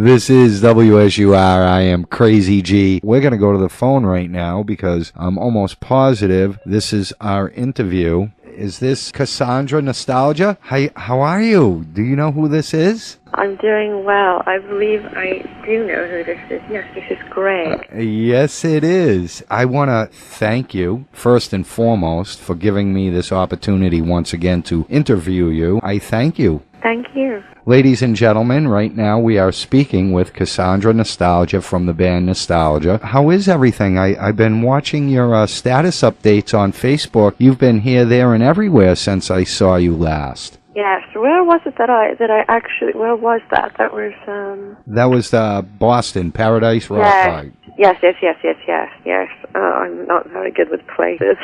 This is WSUR. I am Crazy G. We're going to go to the phone right now because I'm almost positive this is our interview. Is this Ciscandra Nostalghia? Hi, how are you? Do you know who this is? I'm doing well. I believe I do know who this is. Yes, this is Greg. Yes, it is. I want to thank you, first and foremost, for giving me this opportunity once again to interview you. I thank you. Thank you. Ladies and gentlemen, right now we are speaking with Ciscandra Nostalghia from the band Nostalgia. How is everything? I've been watching your status updates on Facebook. You've been here, there, and everywhere since I saw you last. Yes. Where was it that I actually? Where was that? That was Boston, Paradise Rock. Yes. Yes. I'm not very good with places.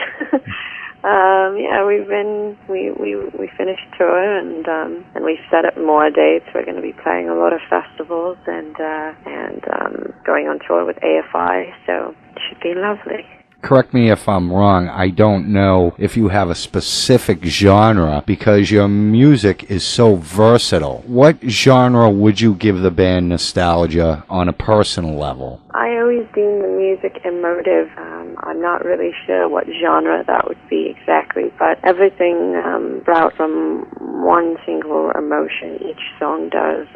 We finished tour and we've set up more dates. We're going to be playing a lot of festivals and going on tour with AFI. So it should be lovely. Correct me if I'm wrong. I don't know if you have a specific genre because your music is so versatile. What genre would you give the band Nostalgia on a personal level? I always deem the music emotive. I'm not really sure what genre that would be exactly, but everything brought from one single emotion each song does.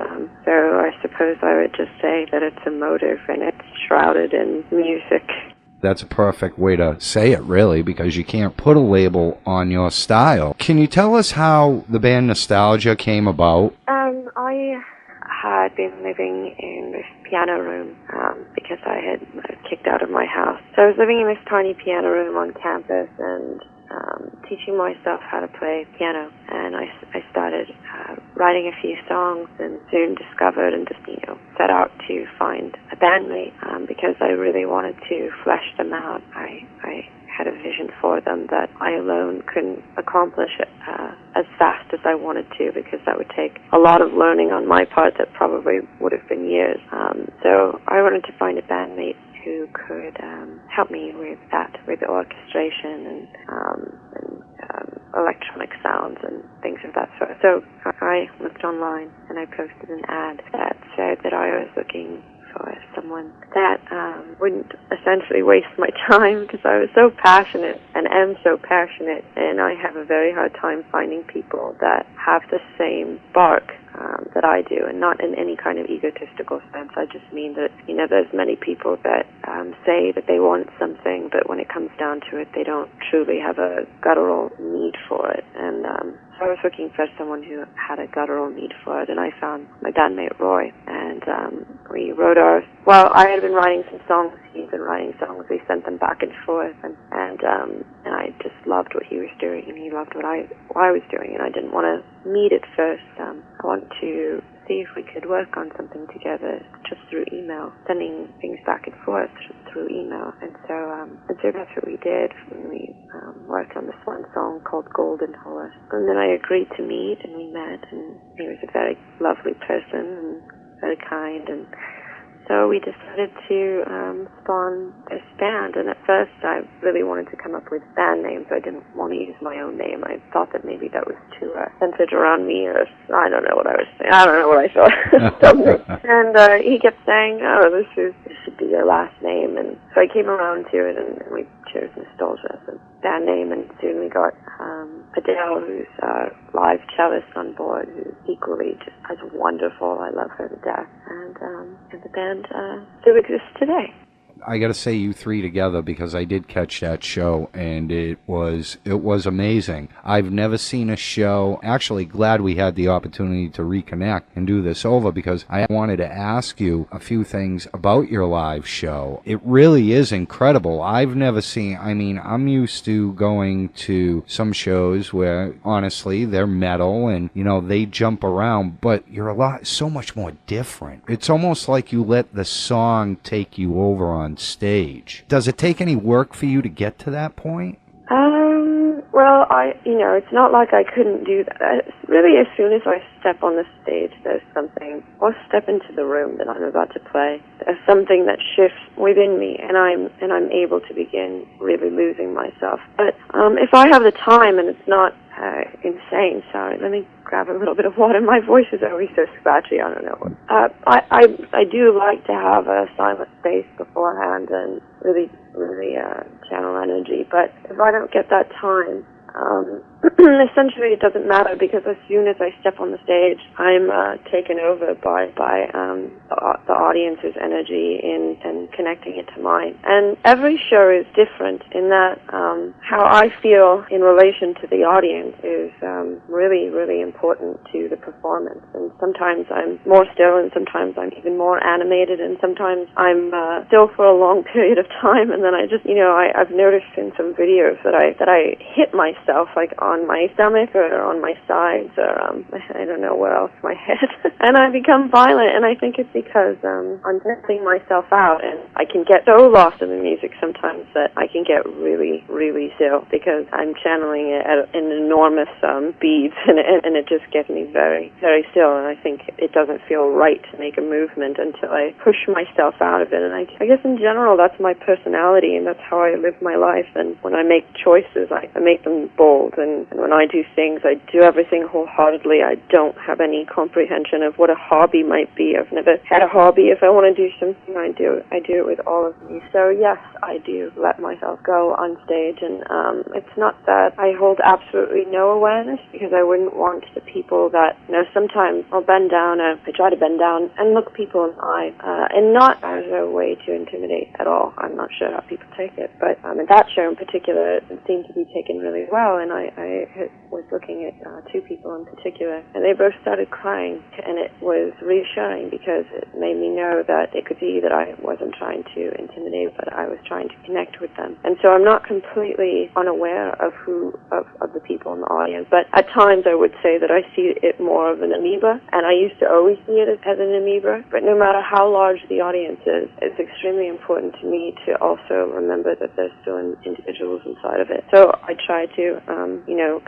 So I suppose I would just say that it's emotive and it's shrouded in music. That's a perfect way to say it, really, because you can't put a label on your style. Can you tell us how the band Nostalgia came about? I had been living in this piano room because I had kicked out of my house. So I was living in this tiny piano room on campus and teaching myself how to play piano. And I started writing a few songs and soon discovered and just, set out to find a bandmate because I really wanted to flesh them out. I had a vision for them that I alone couldn't accomplish it as fast as I wanted to because that would take a lot of learning on my part that probably would have been years. So I wanted to find a bandmate who could help me with that, with orchestration and electronic sounds and things of that sort. So I looked online and I posted an ad that said that I was looking for someone that wouldn't essentially waste my time because I was so passionate and am so passionate, and I have a very hard time finding people that have the same spark that I do, and not in any kind of egotistical sense. I just mean that, there's many people that say that they want something, but when it comes down to it, they don't truly have a guttural need for it. And so I was looking for someone who had a guttural need for it, and I found my bandmate Roy, and we wrote I had been writing some songs, he'd been writing songs, we sent them back and forth, and I just loved what he was doing, and he loved what I was doing, and I didn't want to meet at first. I wanted to see if we could work on something together just through email, sending things back and forth through email, and so that's what we did. We worked on this one song called Golden Horse, and then I agreed to meet, and we met, and he was a very lovely person and very kind, and so we decided to spawn this band, and at first I really wanted to come up with band names. I didn't want to use my own name. I thought that maybe that was too centered around me, or I don't know what I was saying. I don't know what I thought. And he kept saying, this should be your last name, and so I came around to it, and we chose Nostalgia as a band name, and soon we got Adele, who's a live cellist on board, who's equally just as wonderful. I love her to death, and the band still exists today. I got to say you three together because I did catch that show and it was amazing. I've never seen a show. Actually, glad we had the opportunity to reconnect and do this over because I wanted to ask you a few things about your live show. It really is incredible. I've never seen, I'm used to going to some shows where honestly they're metal and they jump around, but you're so much more different. It's almost like you let the song take you over on stage. Does it take any work for you to get to that point? Well, it's not like I couldn't do that. Really, as soon as I step on the stage, there's something, or step into the room that I'm about to play, there's something that shifts within me, and I'm able to begin really losing myself. But if I have the time and it's not insane, sorry, let me grab a little bit of water. My voice is always so scratchy. I don't know. I do like to have a silent space beforehand and really channel energy. But if I don't get that time, essentially it doesn't matter, because as soon as I step on the stage, I'm taken over by the audience's energy and connecting it to mine. And every show is different in that how I feel in relation to the audience is really important to the performance. And sometimes I'm more still, and sometimes I'm even more animated, and sometimes I'm still for a long period of time, and then I just, I've noticed in some videos that I hit myself like on my stomach or on my sides or I don't know where else, my head, and I become violent. And I think it's because I'm testing myself out, and I can get so lost in the music sometimes that I can get really still, because I'm channeling it at an enormous beats, and it just gets me very still. And I think it doesn't feel right to make a movement until I push myself out of it. And I guess in general that's my personality, and that's how I live my life. And when I make choices, I make them bold, and when I do things, I do everything wholeheartedly. I don't have any comprehension of what a hobby might be. I've never had a hobby. If I want to do something, I do it with all of me. So yes, I do let myself go on stage, and it's not that I hold absolutely no awareness, because I wouldn't want the people that, sometimes I'll bend down, I try to bend down and look people in the eye, and not as a way to intimidate at all. I'm not sure how people take it, but in that show in particular, it seemed to be taken really well, and I was looking at two people in particular, and they both started crying, and it was reassuring, because it made me know that they could see that I wasn't trying to intimidate, but I was trying to connect with them. And so I'm not completely unaware of the people in the audience, but at times I would say that I see it more of an amoeba, and I used to always see it as an amoeba. But no matter how large the audience is, it's extremely important to me to also remember that there's still individuals inside of it. So I try to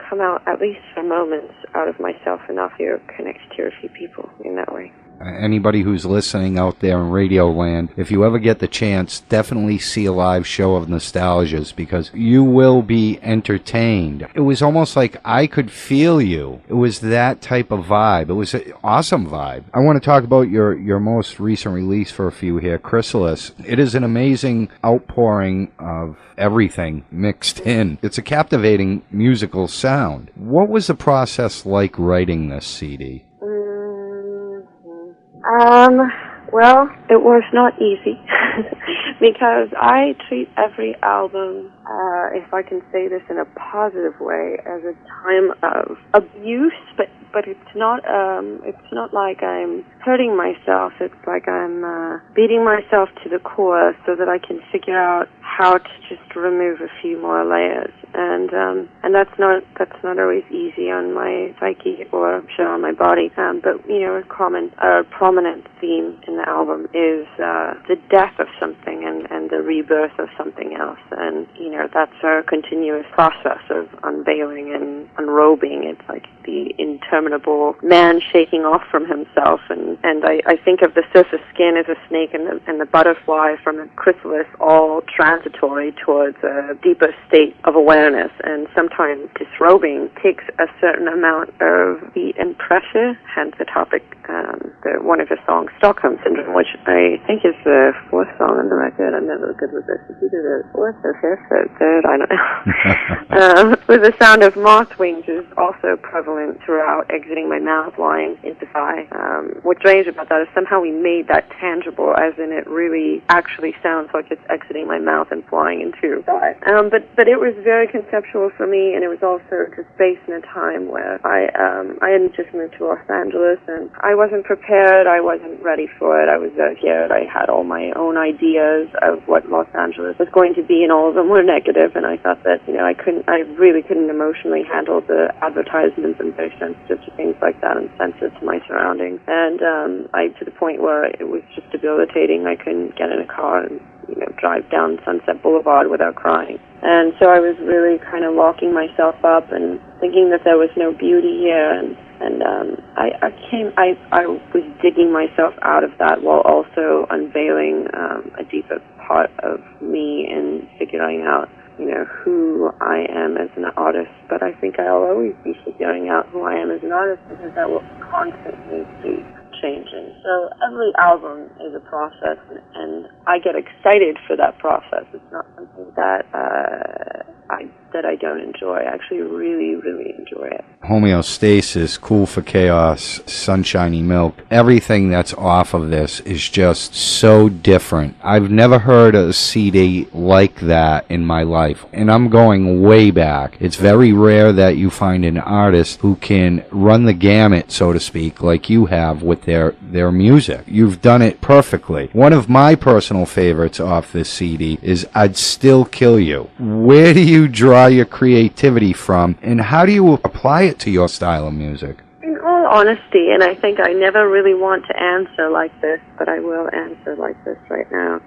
come out, at least for moments, out of myself enough to connect to a few people in that way. Anybody who's listening out there in Radio Land, if you ever get the chance, definitely see a live show of Nostalgias, because you will be entertained. It was almost like I could feel you. It was that type of vibe. It was an awesome vibe. I want to talk about your most recent release for a few here, Chrysalis. It is an amazing outpouring of everything mixed in. It's a captivating musical sound. What was the process like writing this CD? Well, it was not easy because I treat every album, if I can say this in a positive way, as a time of abuse, but it's not like I'm hurting myself. It's like I'm beating myself to the core so that I can figure out how to just remove a few more layers. And that's not always easy on my psyche or I'm sure on my body. But a prominent theme in the album is the death of something and the rebirth of something else. And that's a continuous process of unveiling and unrobing. It's like the interminable man shaking off from himself. And I think of the surface skin as a snake and the butterfly from the chrysalis, all transitory towards a deeper state of awareness. And sometimes disrobing takes a certain amount of heat and pressure, hence the topic, one of the songs, Stockholm Syndrome, which I think is the fourth song on the record. I'm never good with this. It's either the fourth or fifth or third, I don't know. With the sound of moth wings is also prevalent throughout, exiting my mouth, flying into thigh. What's strange about that is somehow we made that tangible, as in it really actually sounds like it's exiting my mouth and flying into thigh. But it was very conceptual for me, and it was also just based in a time where I had just moved to Los Angeles, and I wasn't prepared. I wasn't ready for it. I was very scared. I had all my own ideas of what Los Angeles was going to be, and all of them were negative, and I thought that, I really couldn't emotionally handle the advertisements and very sensitive to things like that and sensitive to my surroundings. And to the point where it was just debilitating. I couldn't get in a car and drive down Sunset Boulevard without crying. And so I was really kind of locking myself up and thinking that there was no beauty here. And I was digging myself out of that while also unveiling a deeper part of me and figuring out who I am as an artist, but I think I'll always be figuring out who I am as an artist because I will constantly keep changing. So every album is a process, and I get excited for that process. It's not something that I don't enjoy. I actually really, really enjoy it. Homeostasis, Cool for Chaos, Sunshiny Milk, everything that's off of this is just so different. I've never heard a CD like that in my life, and I'm going way back. It's very rare that you find an artist who can run the gamut, so to speak, like you have with their music. You've done it perfectly. One of my personal favorites off this CD is I'd Still Kill You. Where do you draw your creativity from, and how do you apply it to your style of music? In all honesty, and I think I never really want to answer like this, but I will answer like this right now.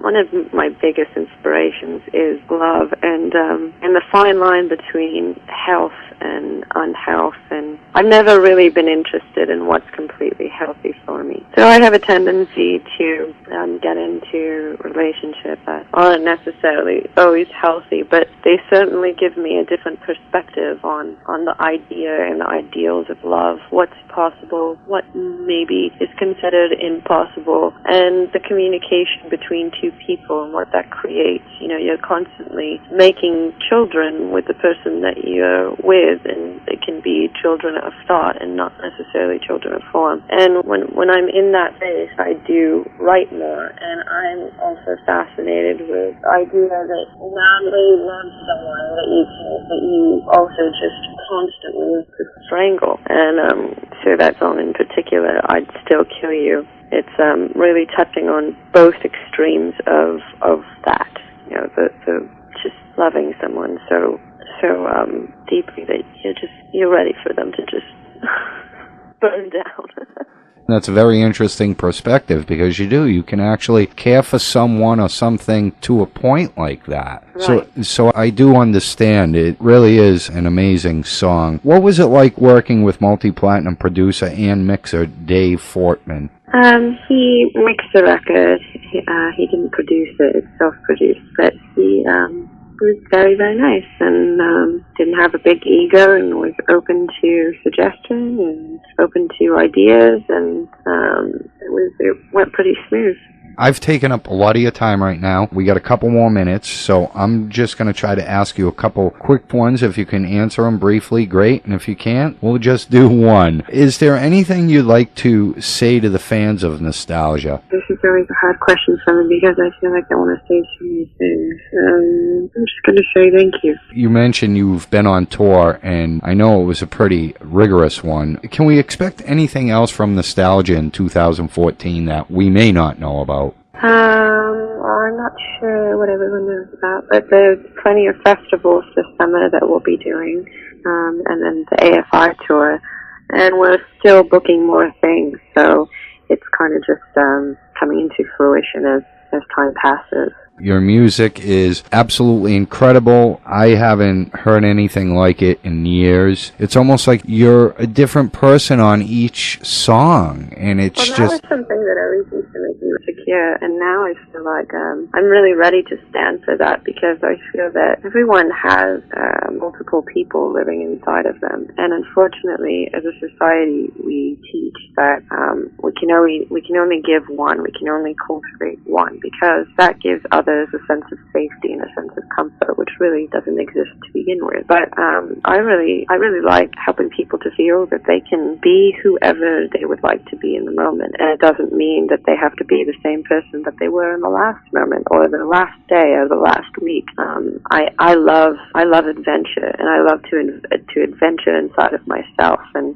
One of my biggest inspirations is love, and the fine line between health and unhealth, and I've never really been interested in what's completely healthy for me. So I have a tendency to get into relationships that aren't necessarily always healthy, but they certainly give me a different perspective on the idea and the ideals of love, what's possible, what maybe is considered impossible, and the communication between two people and what that creates. You're constantly making children with the person that you're with, and it can be children of thought and not necessarily children of form. And when I'm in that phase, I do write more, and I'm also fascinated with the idea that madly love someone that you also just constantly strangle. And so that song in particular, I'd Still Kill You. It's really touching on both extremes of that. The just loving someone so deeply that you're ready for them to just burn down. That's a very interesting perspective, because you can actually care for someone or something to a point like that. Right. So I do understand. It really is an amazing song. What was it like working with multi-platinum producer and mixer Dave Fortman? He mixed the record. He didn't produce it. It's self-produced, but he was very, very nice, and didn't have a big ego, and was open to suggestion and open to ideas, and it went pretty smooth. I've taken up a lot of your time right now. We got a couple more minutes, so I'm just going to try to ask you a couple quick ones. If you can answer them briefly, great. And if you can't, we'll just do one. Is there anything you'd like to say to the fans of Nostalgia? This is always a hard question for me because I feel like I want to say so many things. I'm just going to say thank you. You mentioned you've been on tour, and I know it was a pretty rigorous one. Can we expect anything else from Nostalgia in 2014 that we may not know about? I'm not sure what everyone knows about, but there's plenty of festivals this summer that we'll be doing, and then the AFI tour, and we're still booking more things, so it's kind of just coming into fruition as time passes. Your music is absolutely incredible. I haven't heard anything like it in years. It's almost like you're a different person on each song, and it's that was something that always used to make me insecure, and now I feel like I'm really ready to stand for that, because I feel that everyone has multiple people living inside of them, and unfortunately, as a society, we teach that we can only give one, we can only cultivate one, because that gives others a sense of safety and a sense of comfort, which really doesn't exist to begin with. But I really like helping people to feel that they can be whoever they would like to be in the moment, and it doesn't mean that they have to be the same person that they were in the last moment or the last day or the last week. I love adventure, and I love to adventure inside of myself, and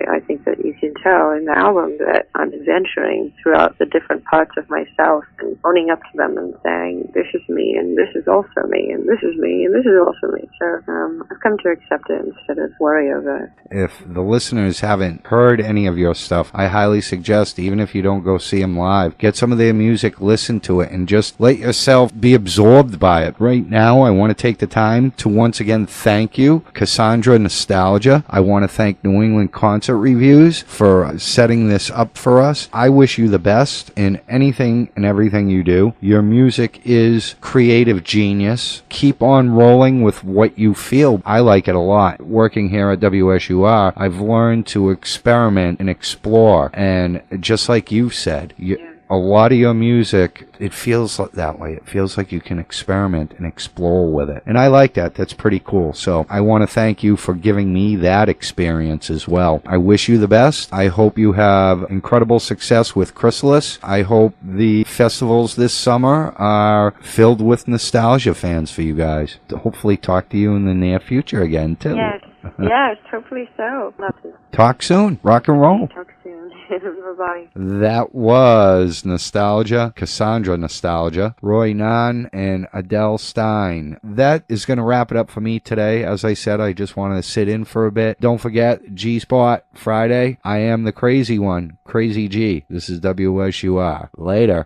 I think that you can tell in the album that I'm adventuring throughout the different parts of myself and owning up to them and saying, this is me, and this is also me, and this is me, and this is also me. So I've come to accept it instead of worry over it. If the listeners haven't heard any of your stuff, I highly suggest, even if you don't go see them live, live. Get some of their music, listen to it, and just let yourself be absorbed by it. Right now, I want to take the time to once again thank you, Ciscandra Nostalghia. I want to thank New England Concert Reviews for setting this up for us. I wish you the best in anything and everything you do. Your music is creative genius. Keep on rolling with what you feel. I like it a lot. Working here at WSUR, I've learned to experiment and explore. And just like you said, a lot of your music, it feels that way. It feels like you can experiment and explore with it. And I like that. That's pretty cool. So I want to thank you for giving me that experience as well. I wish you the best. I hope you have incredible success with Chrysalis. I hope the festivals this summer are filled with nostalgia fans for you guys. To hopefully talk to you in the near future again, too. Yes. Yes, hopefully so. Love to talk soon. Rock and roll. talk soon. Bye-bye. That was Nostalgia, Ciscandra Nostalghia, Roy Nahn, and Adele Stein. That is going to wrap it up for me today. As I said, I just wanted to sit in for a bit. Don't forget, G-Spot Friday. I am the crazy one, Crazy G. This is WSUR. Later.